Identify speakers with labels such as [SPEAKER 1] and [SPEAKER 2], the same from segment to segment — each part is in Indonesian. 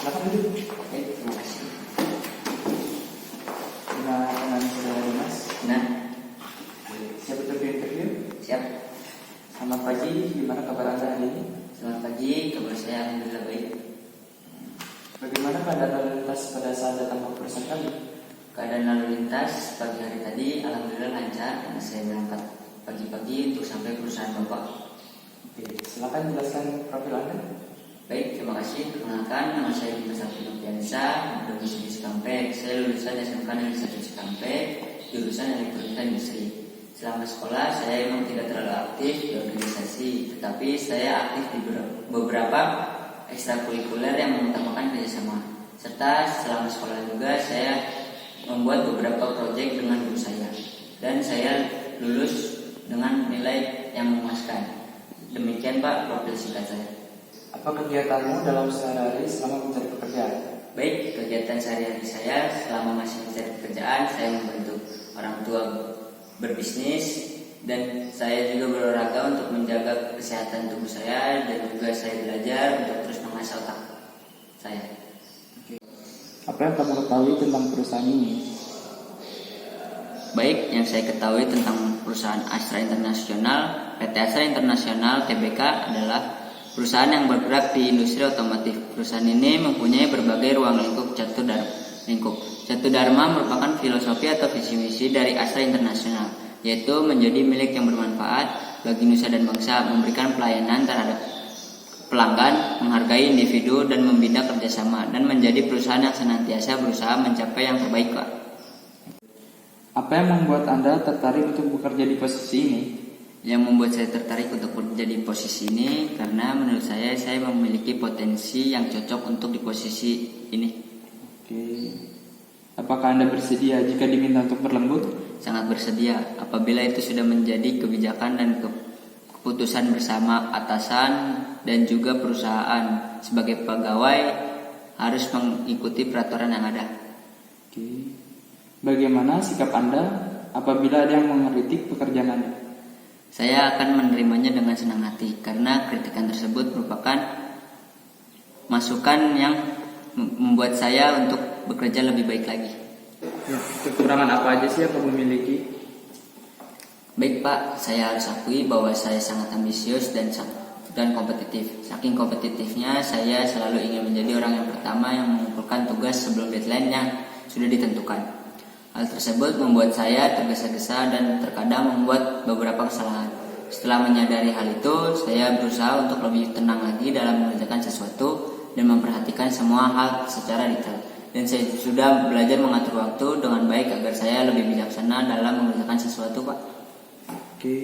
[SPEAKER 1] Silakan duduk.
[SPEAKER 2] Baik, terima kasih.
[SPEAKER 1] Dengan saudara Dimas.
[SPEAKER 2] Nah,
[SPEAKER 1] Siap untuk di interview?
[SPEAKER 2] siap.
[SPEAKER 1] Selamat pagi, gimana kabar Anda hari ini?
[SPEAKER 2] Selamat pagi, kabar saya alhamdulillah baik.
[SPEAKER 1] Bagaimana keadaan lalu lintas pada saat datang ke perusahaan kami?
[SPEAKER 2] Keadaan lalu lintas pagi hari tadi alhamdulillah lancar karena saya berangkat pagi-pagi untuk sampai perusahaan Bapak.
[SPEAKER 1] Oke, silakan jelaskan profil Anda.
[SPEAKER 2] Baik, terima kasih. Perkenalkan, nama saya Dimas Afif Noviansa, domisili Cikampek. Saya lulusan SMK Negeri 1 Cikampek, jurusan Elektronika Industri. Selama sekolah saya memang tidak terlalu aktif di organisasi, tetapi saya aktif di beberapa ekstrakurikuler yang mengutamakan kerjasama. Serta selama sekolah juga saya membuat beberapa proyek dengan guru saya, dan saya lulus dengan nilai yang memuaskan. Demikian Pak profil singkat saya.
[SPEAKER 1] Apa kegiatanmu dalam sehari-hari selama mencari pekerjaan?
[SPEAKER 2] Baik, kegiatan sehari-hari saya selama masih mencari pekerjaan, saya membantu orang tua berbisnis, dan saya juga berolahraga untuk menjaga kesehatan tubuh saya, dan juga saya belajar untuk terus mengasah otak saya.
[SPEAKER 1] Apa yang kamu ketahui tentang perusahaan ini?
[SPEAKER 2] Baik, yang saya ketahui tentang perusahaan Astra Internasional, PT Astra Internasional Tbk adalah perusahaan yang bergerak di industri otomotif. Perusahaan ini mempunyai berbagai ruang lingkup Catu Dharma merupakan filosofi atau visi misi dari Astra Internasional, yaitu menjadi milik yang bermanfaat bagi nusa dan bangsa, memberikan pelayanan terhadap pelanggan, menghargai individu, dan membina kerjasama, dan menjadi perusahaan yang senantiasa berusaha mencapai yang terbaik, Pak.
[SPEAKER 1] Apa yang membuat Anda tertarik untuk bekerja di posisi ini?
[SPEAKER 2] Yang membuat saya tertarik untuk bekerja di posisi ini karena menurut saya memiliki potensi yang cocok untuk di posisi ini.
[SPEAKER 1] Oke. Apakah Anda bersedia jika diminta untuk berlembut?
[SPEAKER 2] Sangat bersedia apabila itu sudah menjadi kebijakan dan keputusan bersama atasan dan juga perusahaan. Sebagai pegawai harus mengikuti peraturan yang ada.
[SPEAKER 1] Oke. Bagaimana sikap Anda apabila ada yang mengkritik pekerjaan Anda?
[SPEAKER 2] Saya akan menerimanya dengan senang hati karena kritikan tersebut merupakan masukan yang membuat saya untuk bekerja lebih baik lagi.
[SPEAKER 1] Ya, kekurangan apa aja sih yang kamu miliki?
[SPEAKER 2] Baik Pak, saya harus akui bahwa saya sangat ambisius dan kompetitif. Saking kompetitifnya, saya selalu ingin menjadi orang yang pertama yang mengumpulkan tugas sebelum deadline yang sudah ditentukan. Hal tersebut membuat saya tergesa-gesa dan terkadang membuat beberapa kesalahan. Setelah menyadari hal itu, saya berusaha untuk lebih tenang lagi dalam mengerjakan sesuatu dan memperhatikan semua hal secara detail. Dan saya sudah belajar mengatur waktu dengan baik agar saya lebih bijaksana dalam mengerjakan sesuatu, Pak.
[SPEAKER 1] Oke.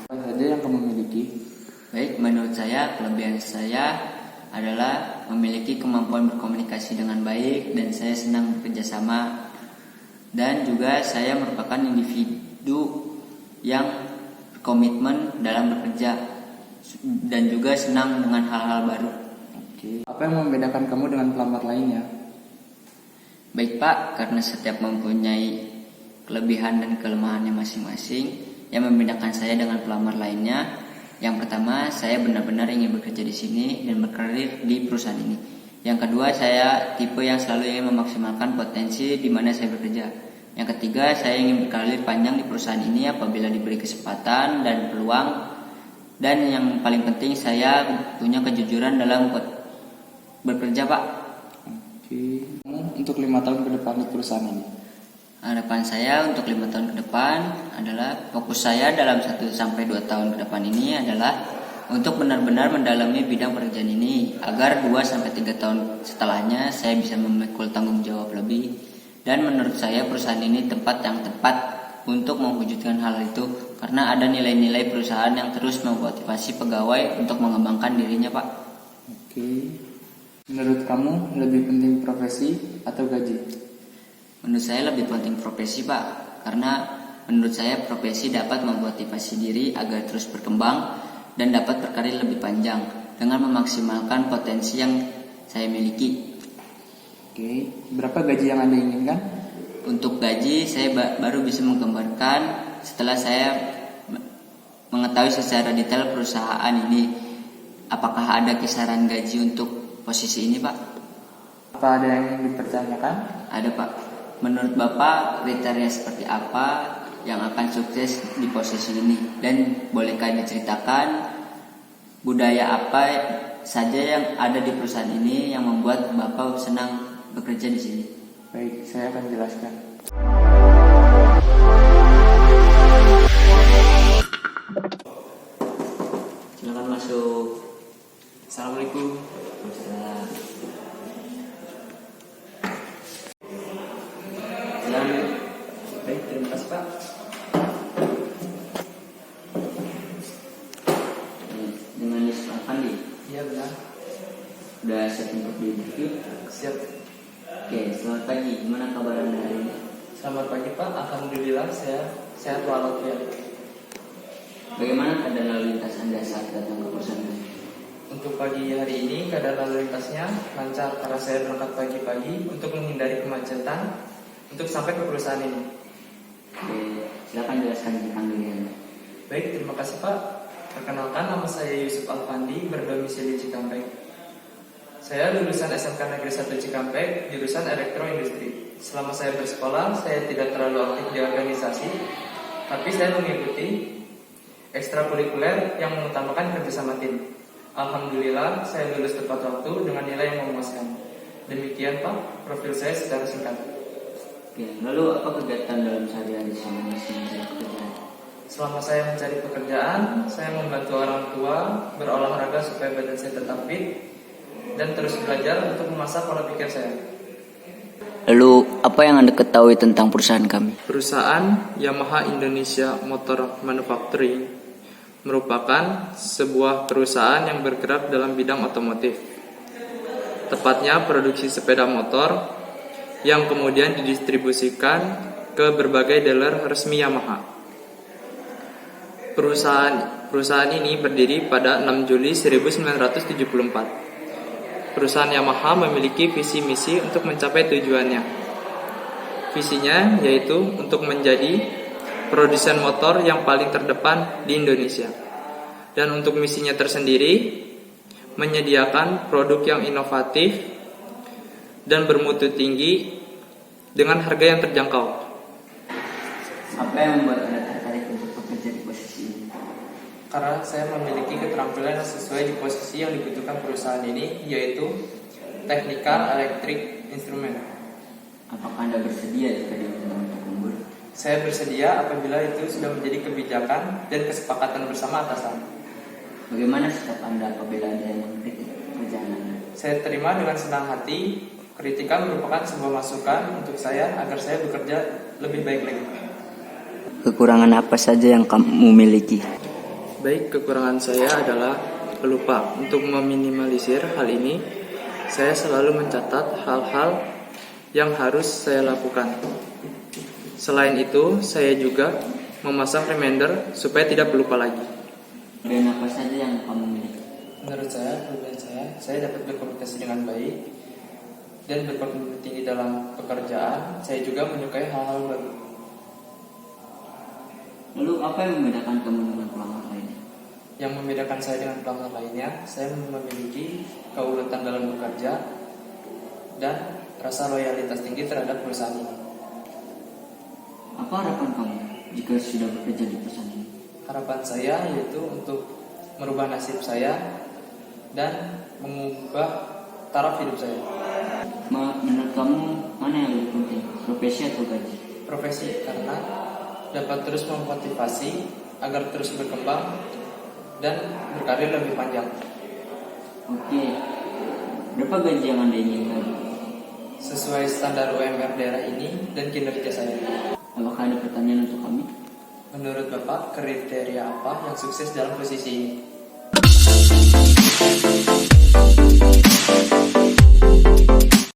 [SPEAKER 1] Apa saja yang kamu miliki?
[SPEAKER 2] Baik, menurut saya kelebihan saya adalah memiliki kemampuan berkomunikasi dengan baik, dan saya senang bekerja sama, dan juga saya merupakan individu yang berkomitmen dalam bekerja dan juga senang dengan hal-hal baru.
[SPEAKER 1] Oke. Apa yang membedakan kamu dengan pelamar lainnya?
[SPEAKER 2] Baik Pak, karena setiap mempunyai kelebihan dan kelemahannya masing-masing. Yang membedakan saya dengan pelamar lainnya, yang pertama, saya benar-benar ingin bekerja di sini dan berkarir di perusahaan ini. Yang kedua, saya tipe yang selalu ingin memaksimalkan potensi di mana saya bekerja. Yang ketiga, saya ingin berkarir panjang di perusahaan ini apabila diberi kesempatan dan peluang. Dan yang paling penting, saya punya kejujuran dalam bekerja, Pak.
[SPEAKER 1] Oke. Untuk 5 tahun ke depan di perusahaan ini?
[SPEAKER 2] Harapan saya untuk 5 tahun ke depan adalah fokus saya dalam 1-2 tahun ke depan ini adalah untuk benar-benar mendalami bidang pekerjaan ini agar 2-3 tahun setelahnya saya bisa memikul tanggung jawab lebih, dan menurut saya perusahaan ini tempat yang tepat untuk mewujudkan hal itu karena ada nilai-nilai perusahaan yang terus memotivasi pegawai untuk mengembangkan dirinya, Pak.
[SPEAKER 1] Oke. Menurut kamu lebih penting profesi atau gaji?
[SPEAKER 2] Menurut saya lebih penting profesi, Pak, karena menurut saya profesi dapat memotivasi diri agar terus berkembang dan dapat berkarir lebih panjang dengan memaksimalkan potensi yang saya miliki.
[SPEAKER 1] Oke, berapa gaji yang Anda inginkan?
[SPEAKER 2] Untuk gaji saya baru bisa menggambarkan setelah saya mengetahui secara detail perusahaan ini apakah ada kisaran gaji untuk posisi ini, Pak?
[SPEAKER 1] Apa ada yang ingin dipertanyakan?
[SPEAKER 2] Ada, Pak. Menurut Bapak, kriteria seperti apa yang akan sukses di posisi ini? Dan bolehkah diceritakan budaya apa saja yang ada di perusahaan ini yang membuat Bapak senang bekerja di sini?
[SPEAKER 1] Baik, saya akan jelaskan.
[SPEAKER 2] Silakan masuk.
[SPEAKER 1] Assalamualaikum.
[SPEAKER 2] Dan
[SPEAKER 1] Baik, terima kasih Pak.
[SPEAKER 2] dengan Yusuf Alfandi,
[SPEAKER 1] Iya benar.
[SPEAKER 2] udah siap untuk di-interview?
[SPEAKER 1] Siap.
[SPEAKER 2] Oke, selamat pagi. Gimana kabar Anda hari ini?
[SPEAKER 1] Selamat pagi Pak. Alhamdulillah saya sehat walafiat.
[SPEAKER 2] Bagaimana keadaan lalu lintas Anda saat datang ke perusahaan ini?
[SPEAKER 1] Untuk pagi hari ini keadaan lalu lintasnya lancar karena saya berangkat pagi-pagi untuk menghindari kemacetan untuk sampai ke perusahaan ini.
[SPEAKER 2] Oke, silakan jelaskan tentang diri Anda.
[SPEAKER 1] Baik, terima kasih Pak. Perkenalkan, nama saya Yusuf Alfandi, berdomisili Cikampek. Saya lulusan SMK Negeri 1 Cikampek, jurusan Elektroindustri. Selama saya bersekolah, saya tidak terlalu aktif di organisasi, tapi saya mengikuti ekstrakurikuler yang mengutamakan kerjasama tim. Alhamdulillah, saya lulus tepat waktu dengan nilai yang memuaskan. Demikian Pak, profil saya secara singkat.
[SPEAKER 2] Oke, lalu apa kegiatan dalam sehari-hari selama masih mencari pekerjaan?
[SPEAKER 1] Selama saya mencari pekerjaan, saya membantu orang tua berolahraga supaya badan saya tetap fit dan terus belajar untuk memasak pola pikir saya.
[SPEAKER 2] Lalu, apa yang Anda ketahui tentang perusahaan kami?
[SPEAKER 1] Perusahaan Yamaha Indonesia Motor Manufacturing merupakan sebuah perusahaan yang bergerak dalam bidang otomotif. Tepatnya produksi sepeda motor yang kemudian didistribusikan ke berbagai dealer resmi Yamaha. Perusahaan ini berdiri pada 6 Juli 1974. Perusahaan Yamaha memiliki visi misi untuk mencapai tujuannya. Visinya yaitu untuk menjadi produsen motor yang paling terdepan di Indonesia. Dan untuk misinya tersendiri, menyediakan produk yang inovatif dan bermutu tinggi dengan harga yang terjangkau.
[SPEAKER 2] Apa yang membuat Anda tertarik untuk bekerja di posisi ini?
[SPEAKER 1] Karena saya memiliki keterampilan yang sesuai di posisi yang dibutuhkan perusahaan ini, yaitu teknikal elektrik instrumen.
[SPEAKER 2] Apakah Anda bersedia jika diminta untuk lembur?
[SPEAKER 1] Saya bersedia apabila itu sudah menjadi kebijakan dan kesepakatan bersama atasan.
[SPEAKER 2] Bagaimana sikap Anda apabila ada yang mengkritik pekerjaan Anda?
[SPEAKER 1] Saya terima dengan senang hati. Kritikan merupakan sebuah masukan untuk saya agar saya bekerja lebih baik lagi.
[SPEAKER 2] Kekurangan apa saja yang kamu miliki?
[SPEAKER 1] Baik, kekurangan saya adalah pelupa. Untuk meminimalisir hal ini, saya selalu mencatat hal-hal yang harus saya lakukan. Selain itu, saya juga memasang reminder supaya tidak pelupa lagi.
[SPEAKER 2] Dan apa saja yang kamu miliki?
[SPEAKER 1] Menurut saya, kelebihan saya dapat berkomunikasi dengan baik dan berkomitmen tinggi dalam pekerjaan. Saya juga menyukai hal-hal baru.
[SPEAKER 2] Lalu apa yang membedakan kamu dengan pelanggan lainnya?
[SPEAKER 1] Yang membedakan saya dengan pelanggan lainnya, saya memiliki keuletan dalam bekerja dan rasa loyalitas tinggi terhadap perusahaan ini.
[SPEAKER 2] Apa harapan kamu jika sudah bekerja di perusahaan ini?
[SPEAKER 1] Harapan saya yaitu untuk merubah nasib saya dan mengubah taraf hidup saya.
[SPEAKER 2] Menurut kamu mana yang lebih penting, profesi atau gaji?
[SPEAKER 1] Profesi, karena dapat terus memotivasi agar terus berkembang dan berkarir lebih panjang.
[SPEAKER 2] Oke, berapa gaji yang Anda inginkan?
[SPEAKER 1] Sesuai standar UMR daerah ini dan kinerja saya.
[SPEAKER 2] Apakah ada pertanyaan untuk kami?
[SPEAKER 1] Menurut Bapak, kriteria apa yang sukses dalam posisi ini?